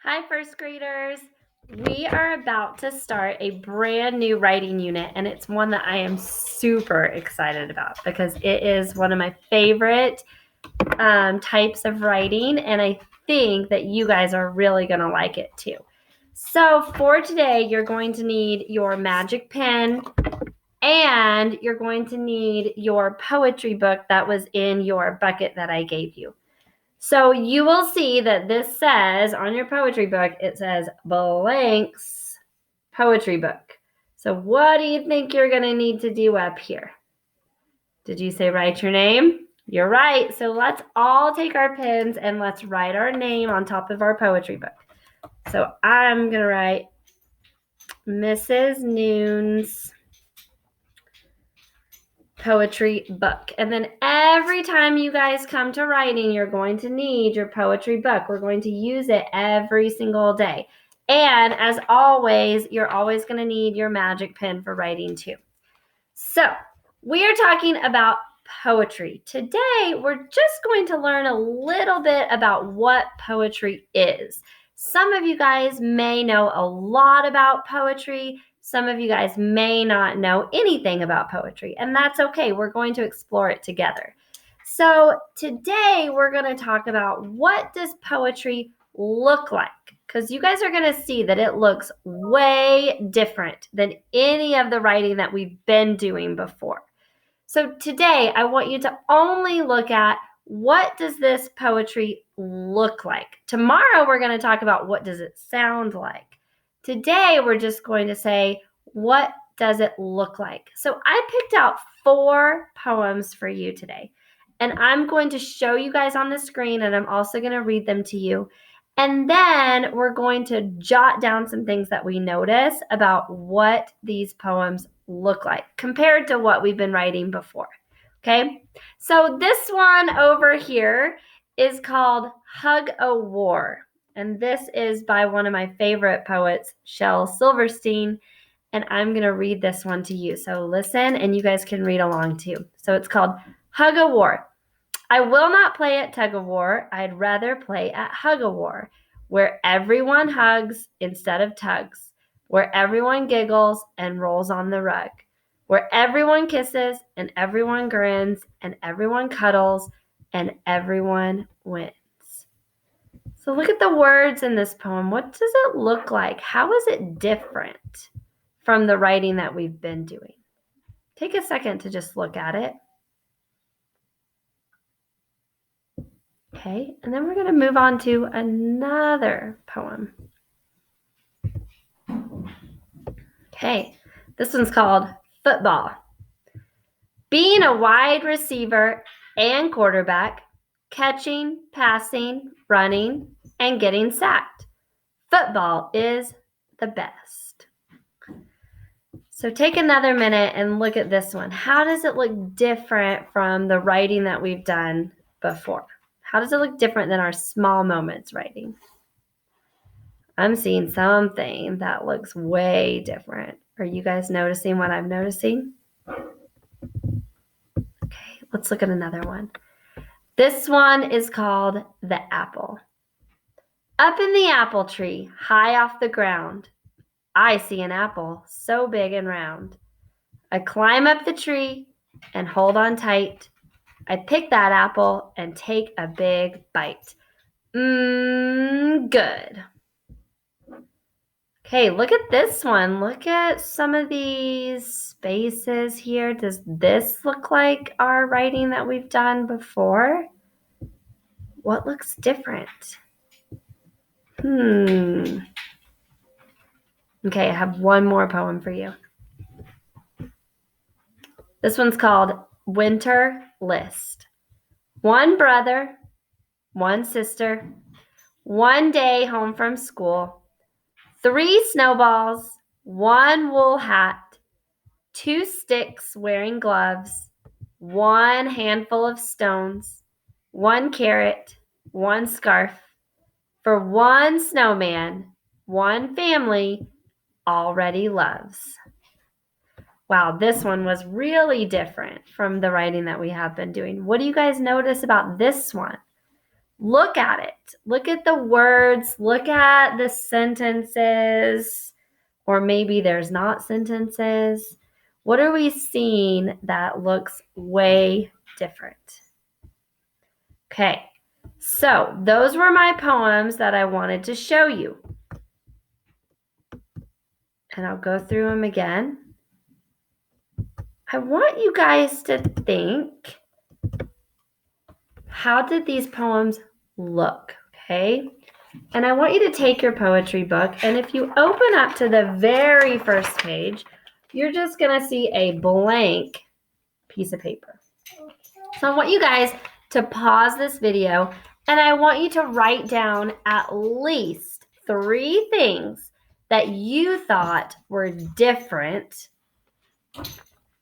Hi, first graders. We are about to start a brand new writing unit, and it's one that I am super excited about because it is one of my favorite types of writing, and I think that you guys are really going to like it too. So for today, you're going to need your magic pen, and you're going to need your poetry book that was in your bucket that I gave you. So you will see that this says on your poetry book, it says Blank's poetry book. So what do you think you're going to need to do up here? Did you say write your name? You're right. So let's all take our pens and let's write our name on top of our poetry book. So I'm going to write Mrs. Noon's poetry book. And then every time you guys come to writing, you're going to need your poetry book. We're going to use it every single day. And as always, you're always going to need your magic pen for writing too. So we are talking about poetry. Today, we're just going to learn a little bit about what poetry is. Some of you guys may know a lot about poetry. Some of you guys may not know anything about poetry, and that's okay. We're going to explore it together. So today, we're going to talk about what does poetry look like? Because you guys are going to see that it looks way different than any of the writing that we've been doing before. So today, I want you to only look at what does this poetry look like. Tomorrow, we're going to talk about what does it sound like. Today, we're just going to say, what does it look like? So I picked out 4 poems for you today. And I'm going to show you guys on the screen, and I'm also going to read them to you. And then we're going to jot down some things that we notice about what these poems look like compared to what we've been writing before. Okay, so this one over here is called Hug a War. And this is by one of my favorite poets, Shel Silverstein. And I'm going to read this one to you. So listen, and you guys can read along too. So it's called Hug a War. I will not play at tug of war. I'd rather play at hug a war, where everyone hugs instead of tugs, where everyone giggles and rolls on the rug, where everyone kisses and everyone grins and everyone cuddles and everyone wins. So look at the words in this poem. What does it look like? How is it different from the writing that we've been doing? Take a second to just look at it. Okay, and then we're going to move on to another poem. Okay, this one's called Football. Being a wide receiver and quarterback, catching, passing, running, and getting sacked. Football is the best. So take another minute and look at this one. How does it look different from the writing that we've done before? How does it look different than our small moments writing? I'm seeing something that looks way different. Are you guys noticing what I'm noticing? Okay, let's look at another one. This one is called The Apple. Up in the apple tree, high off the ground, I see an apple so big and round. I climb up the tree and hold on tight. I pick that apple and take a big bite. Good. Okay, look at this one. Look at some of these spaces here. Does this look like our writing that we've done before? What looks different? Okay, I have one more poem for you. This one's called Winter List. One brother, one sister, one day home from school, 3 snowballs, 1 wool hat, 2 sticks wearing gloves, 1 handful of stones, 1 carrot, 1 scarf, for 1 snowman, 1 family already loves. Wow, this one was really different from the writing that we have been doing. What do you guys notice about this one? Look at it. Look at the words. Look at the sentences. Or maybe there's not sentences. What are we seeing that looks way different? Okay, so those were my poems that I wanted to show you. And I'll go through them again. I want you guys to think, how did these poems look? Okay, and I want you to take your poetry book, and if you open up to the very first page, you're just going to see a blank piece of paper. So I want you guys to pause this video, and I want you to write down at least 3 things that you thought were different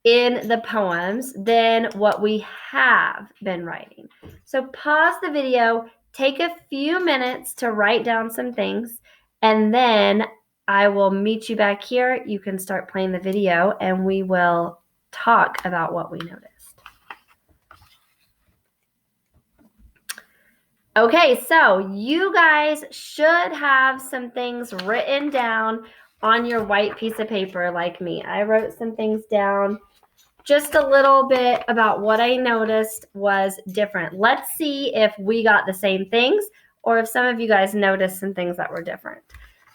in the poems than what we have been writing. So pause the video, take a few minutes to write down some things, and then I will meet you back here. You can start playing the video and we will talk about what we noticed. Okay, so you guys should have some things written down on your white piece of paper like me. I wrote some things down, just a little bit about what I noticed was different. Let's see if we got the same things or if some of you guys noticed some things that were different.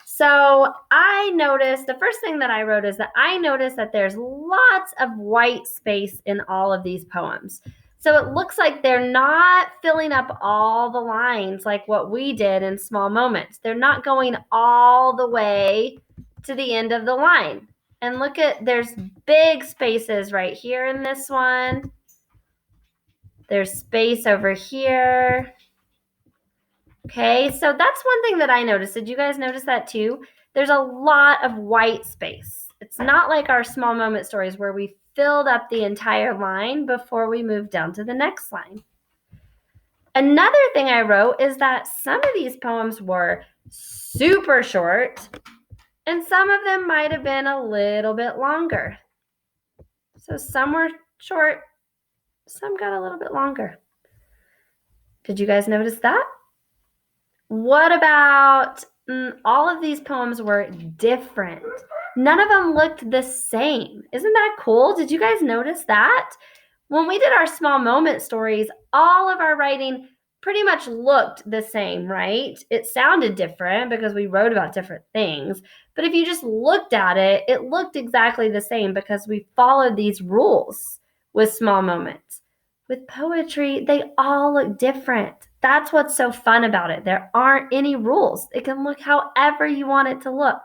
So I noticed, the first thing that I wrote is that I noticed that there's lots of white space in all of these poems. So it looks like they're not filling up all the lines like what we did in Small Moments. They're not going all the way to the end of the line. And look at, there's big spaces right here in this one. There's space over here. Okay, so that's one thing that I noticed. Did you guys notice that too? There's a lot of white space. It's not like our Small Moment stories where we filled up the entire line before we moved down to the next line. Another thing I wrote is that some of these poems were super short and some of them might have been a little bit longer. So some were short, some got a little bit longer. Did you guys notice that? What about all of these poems were different? None of them looked the same. Isn't that cool? Did you guys notice that? When we did our Small Moment stories, all of our writing pretty much looked the same, right? It sounded different because we wrote about different things. But if you just looked at it, it looked exactly the same because we followed these rules with Small Moments. With poetry, they all look different. That's what's so fun about it. There aren't any rules. It can look however you want it to look.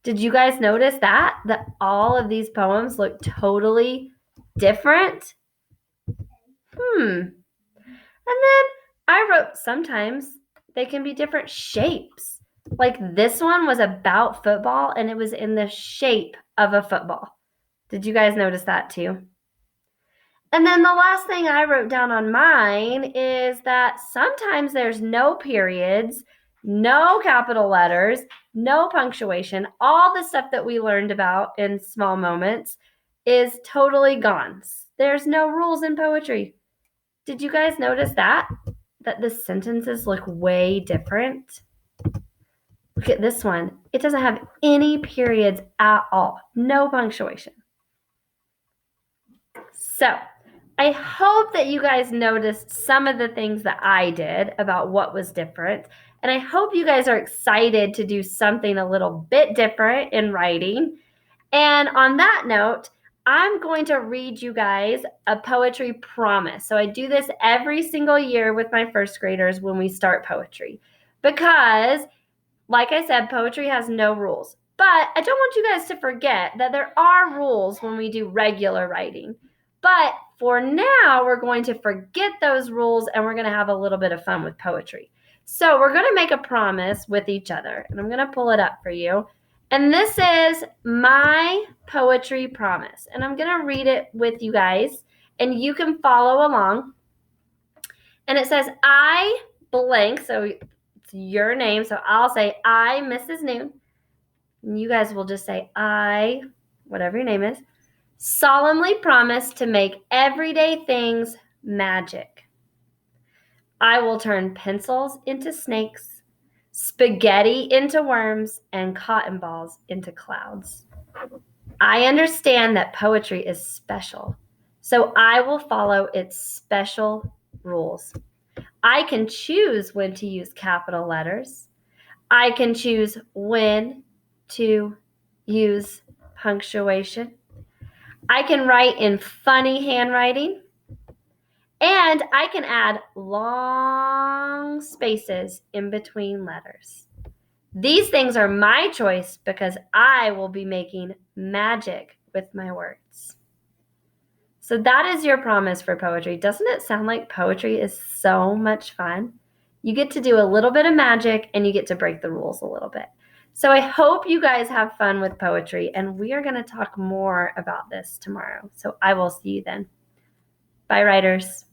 Did you guys notice that all of these poems look totally different? And then I wrote sometimes they can be different shapes. Like this one was about football and it was in the shape of a football. Did you guys notice that too? And then the last thing I wrote down on mine is that sometimes there's no periods, no capital letters, no punctuation. All the stuff that we learned about in Small Moments is totally gone. There's no rules in poetry. Did you guys notice that? That the sentences look way different? Look at this one. It doesn't have any periods at all. No punctuation. So, I hope that you guys noticed some of the things that I did about what was different. And I hope you guys are excited to do something a little bit different in writing. And on that note, I'm going to read you guys a poetry promise. So I do this every single year with my first graders when we start poetry. Because, like I said, poetry has no rules. But I don't want you guys to forget that there are rules when we do regular writing. But for now, we're going to forget those rules and we're going to have a little bit of fun with poetry. So we're going to make a promise with each other. And I'm going to pull it up for you. And this is my poetry promise. And I'm going to read it with you guys. And you can follow along. And it says, I blank. So it's your name. So I'll say, I, Mrs. Noon. And you guys will just say, I, whatever your name is, solemnly promise to make everyday things magic. I will turn pencils into snakes, spaghetti into worms, and cotton balls into clouds. I understand that poetry is special, so I will follow its special rules. I can choose when to use capital letters. I can choose when to use punctuation. I can write in funny handwriting. And I can add long spaces in between letters. These things are my choice because I will be making magic with my words. So that is your promise for poetry. Doesn't it sound like poetry is so much fun? You get to do a little bit of magic and you get to break the rules a little bit. So I hope you guys have fun with poetry, and we are going to talk more about this tomorrow. So I will see you then. Bye, writers.